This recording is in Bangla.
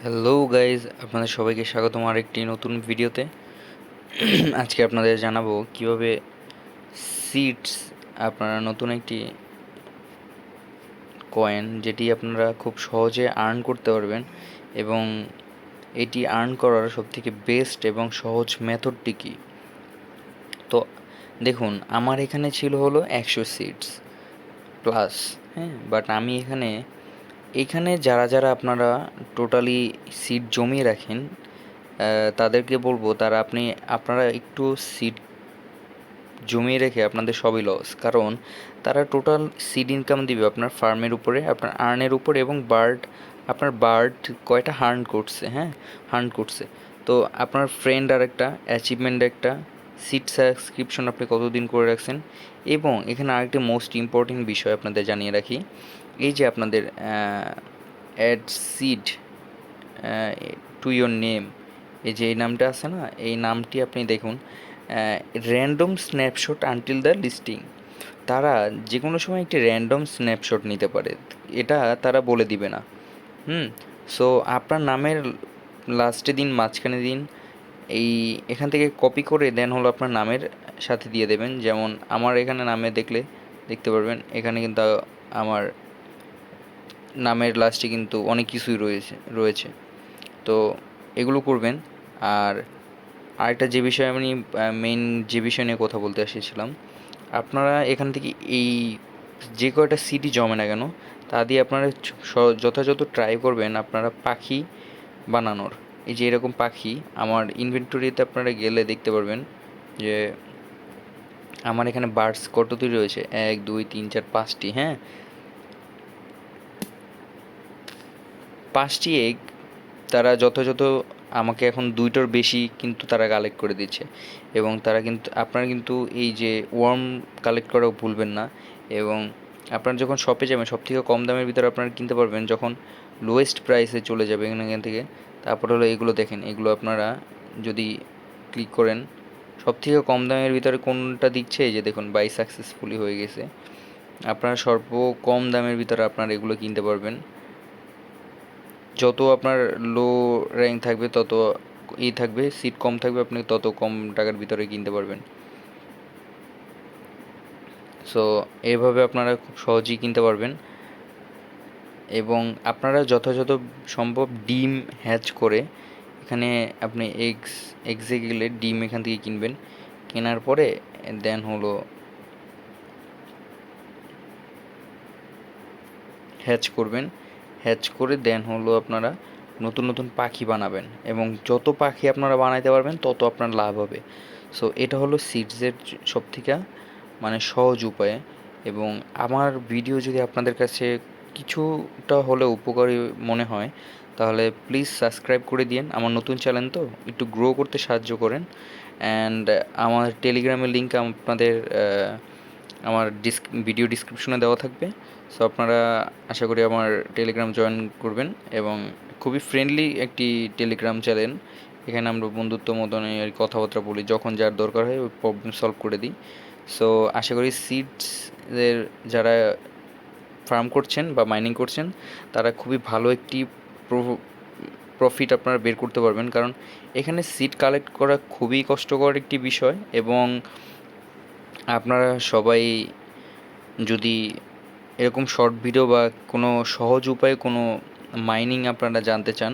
হ্যালো গাইজ, আপনাদের সবাইকে স্বাগতম আরেকটি নতুন ভিডিওতে। আজকে আপনাদের জানাবো কিভাবে সিডস আপনারা নতুন একটি কয়েন যেটি আপনারা খুব সহজে আর্ন করতে পারবেন, এবং এটি আর্ন করার সবথেকে বেস্ট এবং সহজ মেথডটি কী। তো দেখুন, আমার এখানে ছিল হলো 100 সিডস প্লাস, হ্যাঁ, বাট আমি এখানে যারা আপনারা টোটালি সিড জমিয়ে রাখেন, তাদেরকে বলবো আপনারা একটু সিড জমিয়ে রেখে আপনাদের সবই লস, কারণ তারা টোটাল সিড ইনকাম দিবে আপনার ফার্মের উপরে, আপনার আর্নের উপরে, এবং আপনার বার্ড কয়টা হার্ন করছে। তো আপনার ফ্রেন্ড আর একটা অ্যাচিভমেন্ট একটা সিড সাবস্ক্রিপশন আপনি কতদিন করে রাখছেন। এবং এখানে আরেকটি মোস্ট ইম্পর্টেন্ট বিষয় আপনাদের জানিয়ে রাখি, এই যে আপনাদের add seed to your name, এই যে এই নামটা আছে না, এই নামটি আপনি দেখুন, random snapshot until the listing. তারা যে কোনো সময় একটি র্যান্ডম স্ন্যাপশট নিতে পারে, এটা তারা বলে দিবে না। সো আপনার নামের লাস্টে দিন, মাঝখানে দিন, এখান থেকে কপি করে দেন হলো আপনার নামের সাথে দিয়ে দেবেন। যেমন আমার এখানে নামে দেখতে পারবেন, এখানে কিন্তু আমার নামের লাস্টে কিন্তু অনেক কিছুই রয়েছে। তো এগুলো করবেন। আর আরেকটা যে বিষয়ে আমি যে বিষয় নিয়ে কথা বলতে এসেছিলাম, আপনারা এখান থেকে যে কয়টা সিডি জমে না কেন, তা দিয়ে আপনারা যথাযথ ট্রাই করবেন আপনারা পাখি বানানোর। এই যে এরকম পাখি আমার ইনভেন্টরিতে আপনারা গেলে দেখতে পারবেন যে আমার এখানে বার্ডস কতটি রয়েছে, 1 2 3 4 5টি, হ্যাঁ, 5টি এগ। তারা যথাযথ আমাকে এখন 2টোর বেশি কিন্তু তারা কালেক্ট করে দিচ্ছে। এবং আপনারা কিন্তু এই যে ওয়ার্ম কালেক্ট করাও ভুলবেন না। এবং আপনারা যখন শপে যাবেন, সবথেকে কম দামের ভিতরে আপনারা কিনতে পারবেন যখন লোয়েস্ট প্রাইসে চলে যাবে এখান থেকে। তারপর হলো এগুলো দেখেন, এগুলো আপনারা যদি ক্লিক করেন, সবথেকে কম দামের ভিতরে কোনটা দিচ্ছে, এই যে দেখুন, বাই সাকসেসফুলি হয়ে গেছে। আপনারা কম দামের ভিতরে আপনারা এগুলো কিনতে পারবেন। যত আপনার লো র্যাঙ্ক থাকবে তত থাকবে, সিট কম থাকবে, আপনি তত কম টাকার ভিতরে কিনতে পারবেন। সো এইভাবে আপনারা খুব সহজেই কিনতে পারবেন। এবং আপনারা যথাযথ সম্ভব ডিম হ্যাচ করে, এখানে আপনি এগসে গেলে ডিম এখান থেকে কিনবেন। কেনার পরে দেন হলো হ্যাচ করবেন। হ্যাচ করে দেন হলো আপনারা নতুন নতুন পাখি বানাবেন, এবং যত পাখি আপনারা বানাইতে পারবেন তত আপনার লাভ হবে। সো এটা হলো সিডসের সবথেকে সহজ উপায়। এবং আমার ভিডিও যদি আপনাদের কাছে কিছুটা হলে উপকারী মনে হয়, তাহলে প্লিজ সাবস্ক্রাইব করে দিন। আমার নতুন চ্যানেল তো, একটু গ্রো করতে সাহায্য করেন। অ্যান্ড আমার টেলিগ্রামের লিঙ্ক আপনাদের আমার ভিডিও ডিসক্রিপশনে দেওয়া থাকবে। সো আপনারা আশা করি আমার টেলিগ্রাম জয়েন করবেন। এবং খুবই ফ্রেন্ডলি একটি টেলিগ্রাম চ্যানেল, এখানে আমরা বন্ধুত্ব মতনে আর কথাবার্তা বলি, যখন যার দরকার হয় ওই প্রবলেম সলভ করে দিই। সো আশা করি সিডসের যারা ফার্ম করছেন বা মাইনিং করছেন, তারা খুবই ভালো একটি প্রফিট আপনারা বের করতে পারবেন, কারণ এখানে সিড কালেক্ট করা খুবই কষ্টকর একটি বিষয়। এবং আপনারা সবাই যদি এরকম শর্ট ভিডিও বা কোনো সহজ উপায়ে কোনো মাইনিং আপনারা জানতে চান,